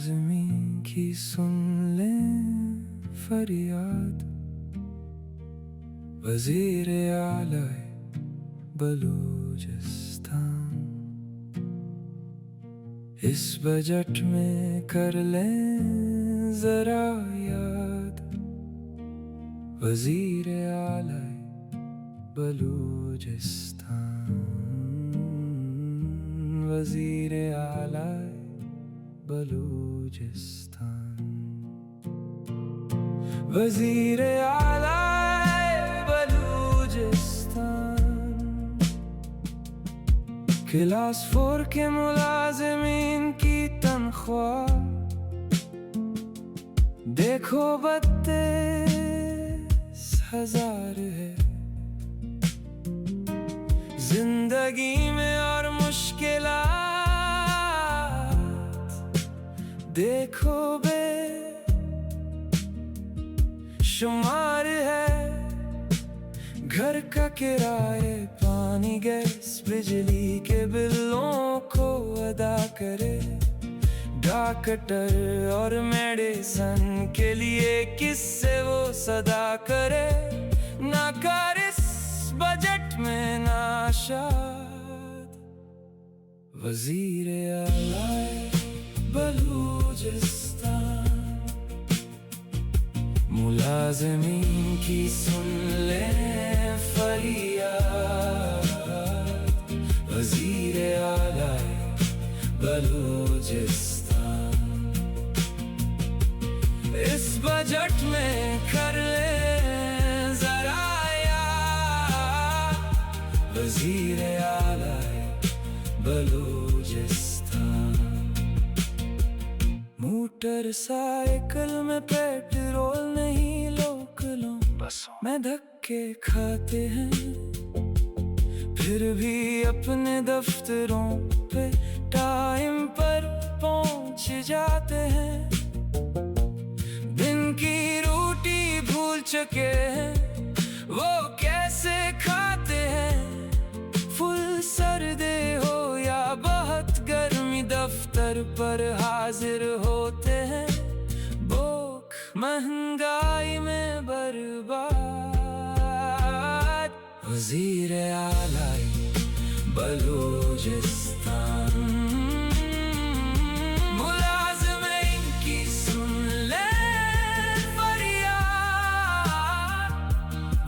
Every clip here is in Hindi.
मुलाज़िमीं की सुन लें फरियाद, वज़ीर आला बलूचिस्तान इस बजट में कर लें ज़रा याद, वज़ीर आला बलूचिस्तान, वज़ीर आला बलूचिस्तान, वज़ीर आला बलूचिस्तान। क्लास 4 के मुलाज़िमीन की तनख्वाह देखो 32,000 है। जिंदगी में और मुश्किलात देखो बेशुमार है। घर का किराए, पानी, गैस, बिजली के बिलों को अदा करे। डॉक्टर और मेडिसन के लिए किससे वो सदा करे। ना कर इस बजट में नाशाद, वज़ीर आला बलूचिस्तान। मुलाज़िमीन की सुन ले फरियाद, वज़ीर आला बलूचिस्तान। इस बजट में कर ले ज़रा याद, वज़ीर आला बलूचिस्तान। मोटरसाइकिल में पेट्रोल नहीं, लोकलों बसों में धक्के खाते हैं। फिर भी अपने दफ्तरों पे टाइम पर पहुंच जाते हैं। दिन की रोटी भूल चुके हैं, वो कैसे खाते हैं। फुल सर्दी हो या बहुत गर्मी, दफ्तर पर हाजिर होते हैं। भूख महंगाई में बर्बाद, वज़ीर आला बलूचिस्तान। मुलाज़िमीन की सुन ले फरियाद,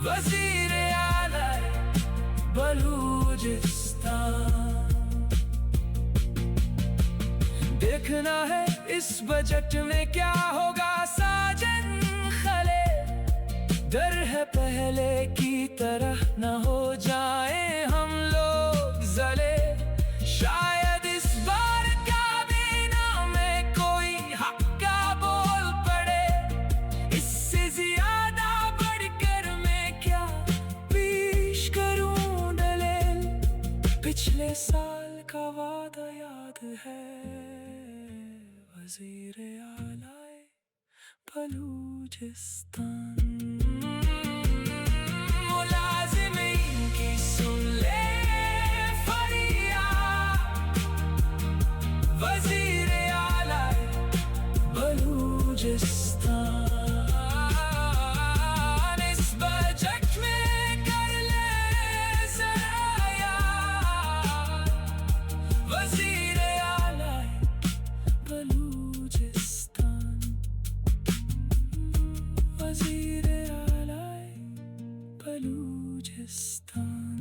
वज़ीर आला बलूचिस्तान। देखना है इस बजट में क्या होगा साजन खले। डर है पहले की तरह न हो जाए हम लोग जले। शायद इस बार काबीना में कोई हक का बोल पड़े। इससे ज्यादा बढ़कर मैं क्या पेश करूं दलील। पिछले साल का वादा याद है, वज़ीर आला बलूचिस्तान। मुलाज़िमीन की सुन ले फरियाद, वज़ीर आला बलूचिस्तान। इस बजट में कर ले ज़रा याद, वज़ीर आला बलूचिस्तान, वज़ीर आला बलूचिस्तान,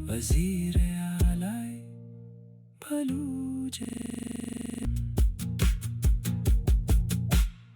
वज़ीर